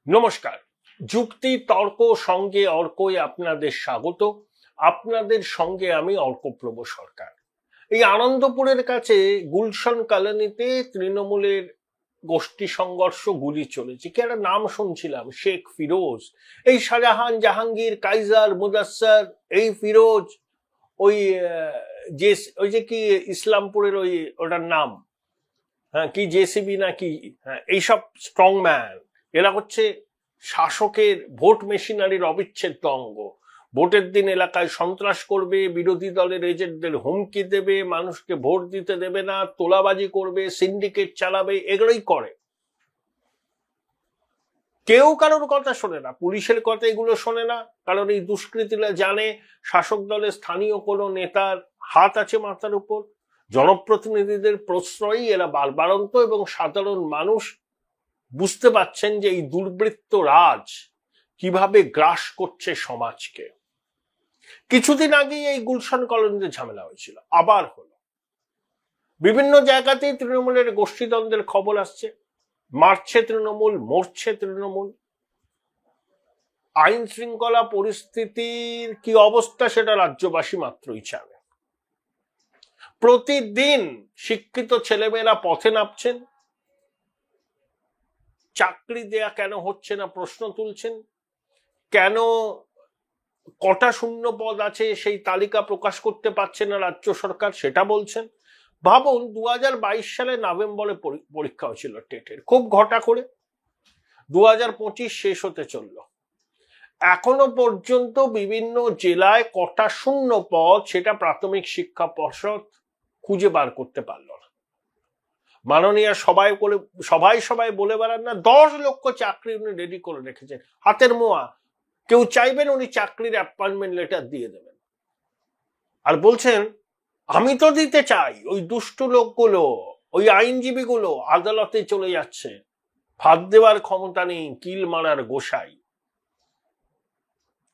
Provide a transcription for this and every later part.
নমস্কার। যুক্তি তর্ক সঙ্গে অর্কই আপনাদের স্বাগত। আপনাদের সঙ্গে আমি অর্কপ্রভ সরকার। এই আনন্দপুরের কাছে গুলশান কলোনিতে তৃণমূলের গোষ্ঠী সংঘর্ষ গুলি চলেছে। কি একটা নাম শুনছিলাম, শেখ ফিরোজ। এই শাহজাহান, জাহাঙ্গীর, কাইজার, মুদাস্সার, এই ফিরোজ, ওই ওই যে কি ইসলামপুরের ওটার নাম, হ্যাঁ কি জেসিবি নাকি, হ্যাঁ এইসব স্ট্রং ম্যান, এরা হচ্ছে শাসকের ভোট মেশিনারির অবিচ্ছেদ্য অঙ্গ। ভোটের দিন এলাকায় সন্ত্রাস করবে, বিরোধী দলের এজেন্টদের হুমকি দেবে, মানুষকে ভোট দিতে দেবে না, তোলাবাজি করবে, সিন্ডিকেট চালাবে, এগুলোই করে। কেউ কারোর কথা শোনে না, পুলিশের কথা এগুলো শোনে না, কারণ এই দুষ্কৃতীরা জানে শাসক দলের স্থানীয় কোনো নেতার হাত আছে মাথার উপর। জনপ্রতিনিধিদের প্রশ্রয়ই এরা বাড়বাড়ন্ত, এবং সাধারণ মানুষ বুঝতে পারছেন যে এই দুর্বৃত্ত রাজ কিভাবে গ্রাস করছে সমাজকে। কিছুদিন আগেই এই গুলশান কলোনিতে ঝামেলা হয়েছিল, আবার হলো। বিভিন্ন জায়গাতেই তৃণমূলের গোষ্ঠীদ্বন্দ্বের খবর আসছে। মারছে তৃণমূল, মরছে তৃণমূল। আইন শৃঙ্খলা পরিস্থিতির কি অবস্থা সেটা রাজ্যবাসী মাত্রই জানে। প্রতিদিন শিক্ষিত ছেলেমেয়েরা পথে নামছেন, চাকরি দেয়া কেন হচ্ছে না প্রশ্ন তুলছেন। কেন কটা শূন্য পদ আছে সেই তালিকা প্রকাশ করতে পারছে না রাজ্য সরকার, সেটা বলছেন। ভাবুন, 2022 সালে নভেম্বরে পরীক্ষা হয়েছিল টেটের, খুব ঘটা করে। 2025 শেষ হতে চলল, এখনো পর্যন্ত বিভিন্ন জেলায় কটা শূন্য পদ সেটা প্রাথমিক শিক্ষা পর্ষদ খুঁজে বার করতে পারল না। মাননীয় সবাই বলে বেড়ান না 10 লক্ষ চাকরি উনি রেডি করে রেখেছেন, হাতের মোয়া। কেউ চাইবেন উনি চাকরির অ্যাপয়েন্টমেন্ট লেটার দিয়ে দেবেন, আর বলছেন আমি তো দিতে চাই। ওই দুষ্ট লোকগুলো, ওই আইনজীবীগুলো আদালতে চলে যাচ্ছে, ভাত দেওয়ার ক্ষমতা নেই, কিল মারার গোসাই।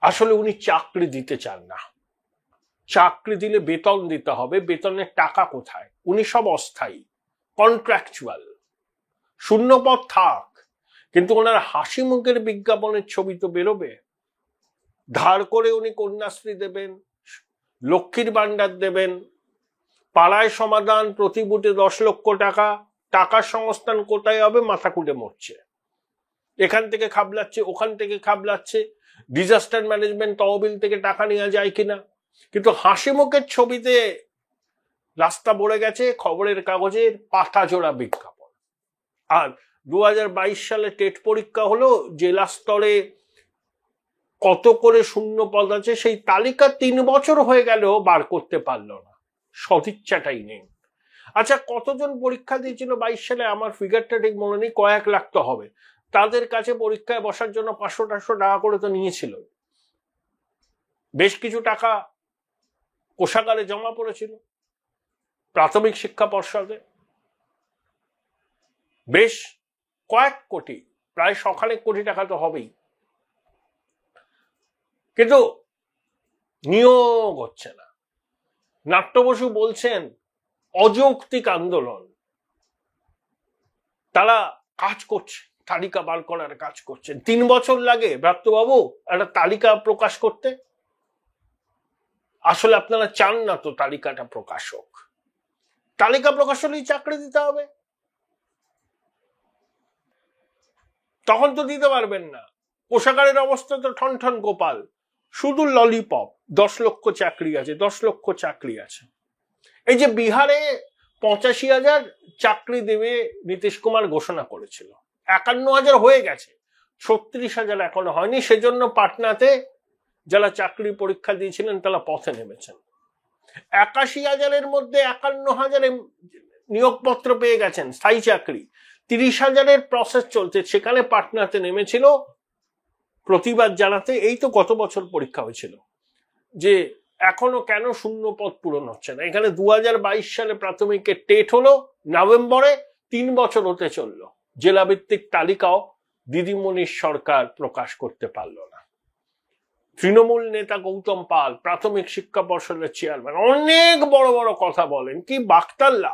আসলে উনি চাকরি দিতে চান না। চাকরি দিলে বেতন দিতে হবে, বেতনের টাকা কোথায়? উনি সব অস্থায়ী, কন্ট্রাকচুয়াল। শূন্য পদ থাক, কিন্তু ওনার হাসি মুখের বিজ্ঞাপনের ছবি তো বেরোবে। ধার করে উনি কন্যাশ্রী দেবেন, লক্ষ্মীর ভান্ডার দেবেন, পাড়ায় সমাধান, প্রতি বুথে 10 লক্ষ টাকা। টাকার সংস্থান কোথায় হবে? মাথা কুটে মরছে। এখান থেকে খাবলাচ্ছে, ওখান থেকে খাবলাচ্ছে, ডিজাস্টার ম্যানেজমেন্ট তহবিল থেকে টাকা নেওয়া যায় কিনা। কিন্তু হাসি মুখের ছবিতে রাস্তা ভরে গেছে খবরের কাগজের পাতা জোড়া বিজ্ঞাপন। আর 2022 সালে টেট পরীক্ষা হলো, জেলা স্তরে কত করে শূন্য পদ আছে সেই তালিকা 3 বছর হয়ে গেল বার করতে পারলো না, সদিচ্ছাটাই নেই। আচ্ছা, কতজন পরীক্ষা দিয়েছিল 22 সালে? আমার ফিগারটা ঠিক মনে নেই, কয়েক লাখ তো হবে। তাদের কাছে পরীক্ষায় বসার জন্য 500-400 টাকা করে তো নিয়েছিল। বেশ কিছু টাকা কোষাগারে জমা পড়েছিল প্রাথমিক শিক্ষা পর্ষদে, বেশ কয়েক কোটি, প্রায় 100 কোটি টাকা তো হবেই। কিন্তু নিয়োগ হচ্ছে না। নাট্য বসু বলছেন অযৌক্তিক আন্দোলন, তারা কাজ করছে, তালিকা বার করার কাজ করছেন। 3 বছর লাগে ব্রাত্যবাবু একটা তালিকা প্রকাশ করতে। আসলে আপনারা চান না তো তালিকাটা প্রকাশ হোক। তালিকা প্রকাশ হলেই চাকরি দিতে হবে, তখন তো দিতে পারবেন না। কোষাগারের অবস্থা তো ঠন গোপাল, শুধু ললিপপ। 10 লক্ষ চাকরি আছে, 10 লক্ষ চাকরি আছে। এই যে বিহারে 85,000 চাকরি দেবে নীতিশ কুমার ঘোষণা করেছিল, 51,000 হয়ে গেছে, 36,000 এখনো হয়নি। সেজন্য পাটনাতে যারা চাকরি পরীক্ষা দিয়েছিলেন তারা পথে নেমেছেন। 81,000-এর মধ্যে 51,000 নিয়োগপত্র পেয়ে গেছেন, স্থায়ী চাকরি। 30,000-এর প্রসেস চলছে, সেখানে পাটনাতে নেমেছিল প্রতিবাদ জানাতে। এই তো গত বছর পরীক্ষা হয়েছিল যে এখনো কেন শূন্য পদ পূরণ হচ্ছে না। এখানে 2022 সালে প্রাথমিকের টেট হলো নভেম্বরে, 3 বছর হতে চললো, জেলা ভিত্তিক তালিকাও দিদিমণির সরকার প্রকাশ করতে পারল না। তৃণমূল নেতা গৌতম পাল, প্রাথমিক শিক্ষা পর্ষদের চেয়ারম্যান, অনেক বড় বড় কথা বলেন, কি বাকতাল্লা।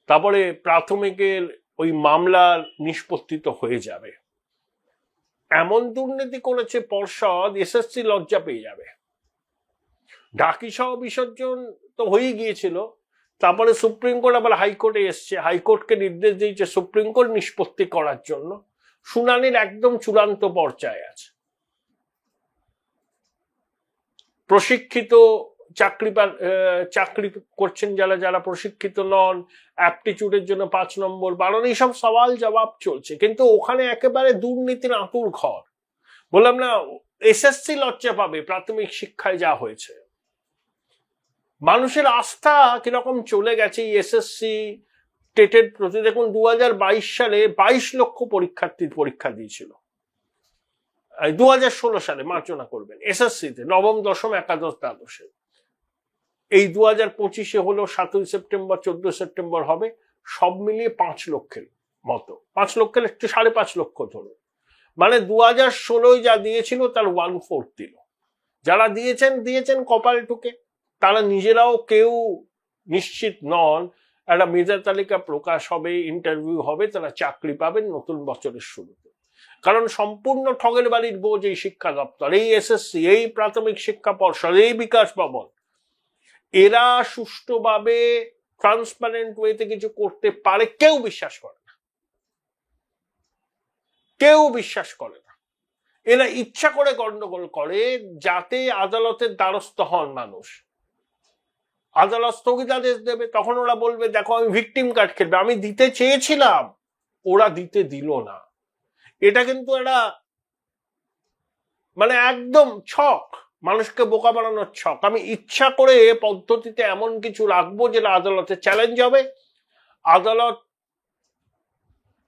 তারপরে প্রাথমিকের ওই মামলার নিষ্পত্তি তো হয়ে যাবে। এমন দুর্নীতি করেছে পর্ষদ, এসএসসি লজ্জা পেয়ে যাবে। ঢাকি সহ বিসর্জন তো হয়ে গিয়েছিল, তারপরে সুপ্রিম কোর্ট আবার হাইকোর্টে এসছে, হাইকোর্টকে নির্দেশ দিয়েছে সুপ্রিম কোর্ট নিষ্পত্তি করার জন্য। শুনানির একদম চূড়ান্ত পর্যায়ে আছে। প্রশিক্ষিত চাকরি করছেন যারা, যারা প্রশিক্ষিত নন, অ্যাপটিটিউডের জন্য 5 নম্বর 12, এইসব সওয়াল জবাব চলছে। কিন্তু ওখানে একেবারে দুর্নীতির আঁতুর ঘর। বললাম না, এসএসসি লজ্জা পাবে প্রাথমিক শিক্ষায় যা হয়েছে। মানুষের আস্থা কিরকম চলে গেছে এসএসসি টেটের প্রতি। দেখুন 2022 সালে 22 লক্ষ পরীক্ষার্থী পরীক্ষা দিয়েছিল। 2016 সালে মার্জনা করবেন এসএসসিতে, নবম, দশম, একাদশ, দ্বাদশে। এই 2025-এ হলো 7ই সেপ্টেম্বর, 14 সেপ্টেম্বর হবে। সব মিলিয়ে 5 লক্ষের মতো, 5 লক্ষের একটু 5.5 লক্ষ ধরুন। মানে 2016 যা দিয়েছিল তার 1/4 দিল। যারা দিয়েছেন কপাল টুকে। তারা নিজেরাও কেউ নিশ্চিত নন। একটা মেধা তালিকা প্রকাশ হবে, ইন্টারভিউ হবে, তারা চাকরি পাবেন নতুন বছরের শুরুতে। কারণ সম্পূর্ণ ঠগের বাড়ির বোঝ এই শিক্ষা দপ্তর, এই এসএসসি, এই প্রাথমিক শিক্ষা পর্ষদ, এই বিকাশ ভবন। এরা সুষ্ঠুভাবে ট্রান্সপারেন্ট ওয়েতে কিছু করতে পারে কেউ বিশ্বাস করে না, কেউ বিশ্বাস করে না। এরা ইচ্ছা করে গন্ডগোল করে যাতে আদালতের দ্বারস্থ হন মানুষ। আদালত স্থগিতাদেশ দেবে, তখন ওরা বলবে দেখো আমি ভিকটিম কার্ড খেলবে, আমি দিতে চেয়েছিলাম, ওরা দিতে দিল না। এটা কিন্তু একটা মানে একদম ছক, মানুষকে বোকা বানানোর ছক। আমি ইচ্ছা করে পদ্ধতিতে এমন কিছু রাখবো যেটা আদালতে চ্যালেঞ্জ হবে, আদালত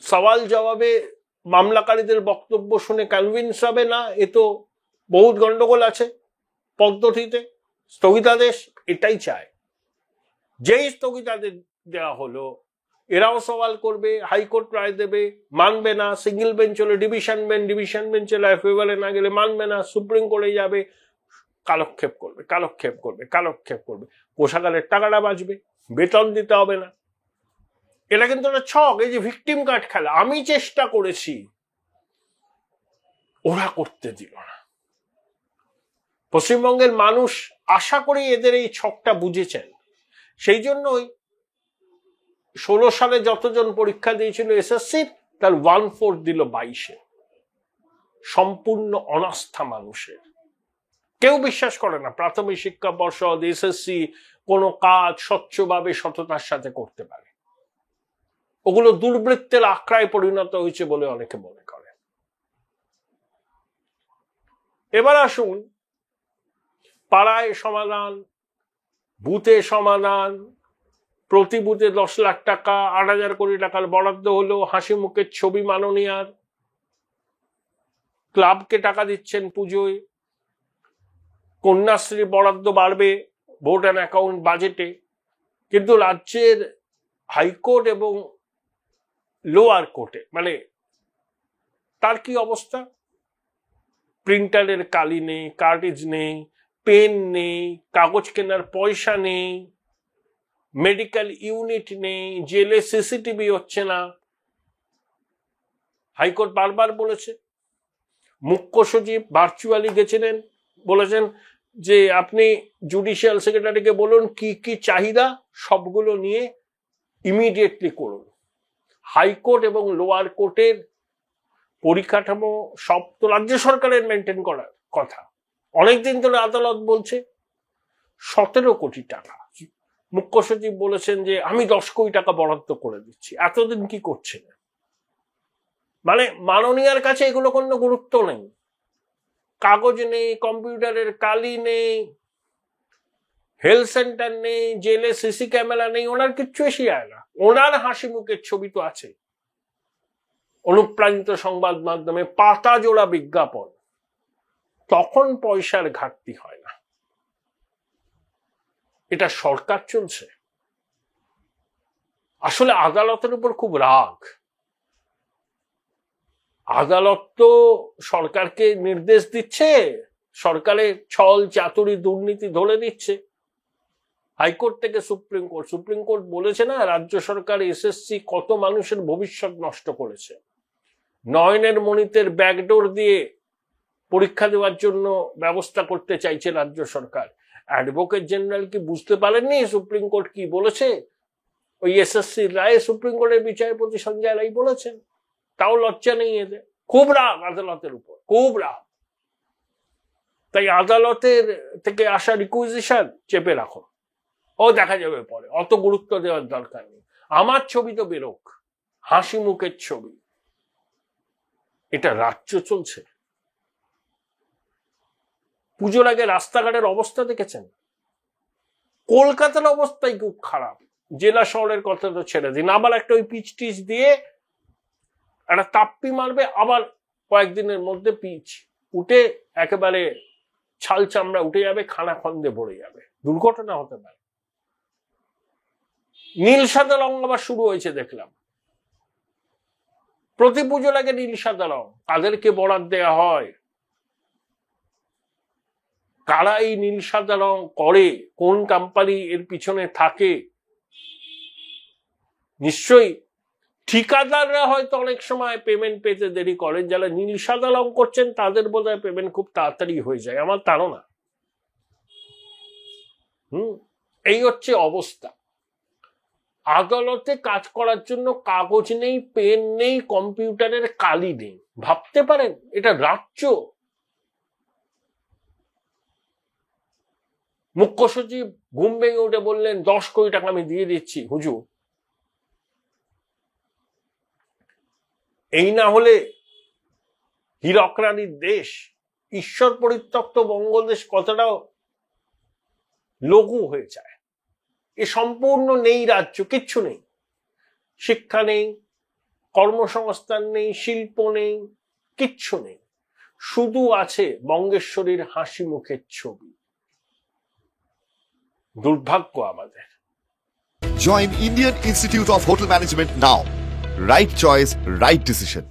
সওয়াল জবাবে মামলাকারীদের বক্তব্য শুনে কনভিন্স হবে না, এ তো বহুত গন্ডগোল আছে পদ্ধতিতে। স্থগিতাদেশ এটাই চায়। যেই স্থগিতাদেশ দেওয়া হলো এরাও সওয়াল করবে, হাইকোর্ট রায় দেবে, মানবে না। সিঙ্গেল বেঞ্চ হলে ডিভিশন বেঞ্চ হলে ফেভারে না গেলে মানবে না, সুপ্রিম কোর্টে যাবে, কালক্ষেপ করবে। কোষাগারের টাকাটা বাঁচবে, বেতন দিতে হবে না। এটা কিন্তু একটা ছক। এই যে ভিকটিম কার্ড খেলা, আমি চেষ্টা করেছি, ওরা করতে দিল না। পশ্চিমবঙ্গের মানুষ আশা করি এদের এই ছকটা বুঝেছেন। সেই জন্যই 16 সালে যতজন পরীক্ষা দিয়েছিল এসএসসির, তার 1/4 দিল 22-এ। সম্পূর্ণ অনাস্থা মানুষের। কেউ বিশ্বাস করে না প্রাথমিক শিক্ষা পর্ষদ, এসএসসি কোনো কাজ স্বচ্ছভাবে সততার সাথে করতে পারে। ওগুলো দুর্বৃত্তের আখড়ায় পরিণত হয়েছে বলে অনেকে মনে করে। এবার আসুন, পাড়ায় সমাধান, বুথে সমাধান, প্রতি বুথে 10 লাখ টাকা, 8,000 কোটি টাকার বরাদ্দ হলো, হাসি মুখের ছবি মাননীয়ার। ক্লাবকে টাকা দিচ্ছেন পুজোয়, কন্যাশ্রী বরাদ্দ বাড়বে ভোট অ্যান্ড অ্যাকাউন্ট বাজেটে। কিন্তু রাজ্যের হাইকোর্ট এবং লোয়ার কোর্টে মানে তার কি অবস্থা? প্রিন্টারের কালি নেই, কার্টেজ নেই, পেন নেই, কাগজ কেনার পয়সা নেই, মেডিকেল ইউনিট নেই, জেলে সিসিটিভি হচ্ছে না। হাইকোর্ট বারবার বলেছে। মুখ্য সচিব ভার্চুয়ালি গেছিলেন, বলেছেন যে আপনি জুডিশিয়াল সেক্রেটারিকে বলুন কি কি চাহিদা, সবগুলো নিয়ে ইমিডিয়েটলি করুন। হাইকোর্ট এবং লোয়ার কোর্টের পরিকাঠামো সব তো রাজ্য সরকারের মেনটেন করার কথা। অনেকদিন ধরে আদালত বলছে 17 কোটি টাকা। মুখ্য সচিব বলেছেন যে আমি 10 কোটি টাকা বরাদ্দ করে দিচ্ছি। এতদিন কি করছেন? মানে মাননীয়ার কাছে এগুলো কোনো গুরুত্ব নেই। কাগজ নেই, কম্পিউটারের কালি নেই, হেলথ সেন্টার নেই, জেলে সিসি ক্যামেরা নেই, ওনার কিচ্ছু এসে যায় না। ওনার হাসি মুখের ছবি তো আছে, অনুপ্রাণিত সংবাদ মাধ্যমে পাতা জোড়া বিজ্ঞাপন। তখন পয়সার ঘাটতি হয় না। এটা সরকার চলছে। আসলে আদালতের উপর খুব রাগ। আদালত তো সরকারকে নির্দেশ দিচ্ছে, সরকারের ছল চাতুরি দুর্নীতি ধরে দিচ্ছে। হাইকোর্ট থেকে সুপ্রিম কোর্ট বলেছে না, রাজ্য সরকার এসএসসি কত মানুষের ভবিষ্যৎ নষ্ট করেছে। নয়নের মণিতের ব্যাকডোর দিয়ে পরীক্ষা দেওয়ার জন্য ব্যবস্থা করতে চাইছে রাজ্য সরকার। অ্যাডভোকেট জেনারেল কি বুঝতে পারেননি সুপ্রিম কোর্ট কি বলেছে? ওই এসএসসি রায়ে সুপ্রিম কোর্টের বিচারপতি সঞ্জয় রায় বলেছেন। তাও লজ্জা নেই এদের। খুব রাগ আদালতের উপর, খুব রাগ। তাই আদালতের থেকে আসা রিকুইজিশন চেপে রাখো, ও দেখা যাবে পরে, অত গুরুত্ব দেওয়ার দরকার নেই। আমার ছবি তো বেরোক, হাসি মুখের ছবি। এটা রাজ্য চলছে। পুজোর আগে রাস্তাঘাটের অবস্থা দেখেছেন? কলকাতার অবস্থাই খুব খারাপ। জেলা শহরের কথা তো ছেড়ে দিন, আবার একটা ওই পিচ টিচ দিয়ে একটা তাপ্পি মারবে, আবার কয়েকদিনের মধ্যে পিচ উঠে একেবারে ছাল চামড়া উঠে যাবে, খানা খন্দে ভরে যাবে, দুর্ঘটনা হতে পারে। নীল সাদা রং আবার শুরু হয়েছে দেখলাম। প্রতি পুজোর আগে নীল সাদা রং। কাদেরকে বরাদ দেয়া হয়, কারা এই নীল সাদা রং করে, কোন কোম্পানি এর পিছনে থাকে? নিশ্চয়ই ঠিকাদাররা হয়তো অনেক সময় পেমেন্ট পেতে দেরি করেন, যারা নীল সাদা রং করছেন তাদের বোধহয় পেমেন্ট খুব তাড়াতাড়ি হয়ে যায়, আমার ধারণা। এই হচ্ছে অবস্থা। আদালতে কাজ করার জন্য কাগজ নেই, পেন নেই, কম্পিউটারের কালি নেই। ভাবতে পারেন এটা রাজ্য? মুখ্য সচিব ঘুম ভেঙে উঠে বললেন 10 কোটি টাকা আমি দিয়ে দিচ্ছি হুজুর। এই না হলে হীরক রানীর দেশ, ঈশ্বর পরিত্যক্ত বঙ্গদেশ কতটাও লঘু হয়ে যায়। এ সম্পূর্ণ নেই রাজ্য, কিচ্ছু নেই। শিক্ষা নেই, কর্মসংস্থান নেই, শিল্প নেই, কিচ্ছু নেই। শুধু আছে বঙ্গেশ্বরীর হাসি মুখের ছবি। দুর্ভাগ্য আমাদের। Join Indian Institute of Hotel Management now. Right choice, right decision.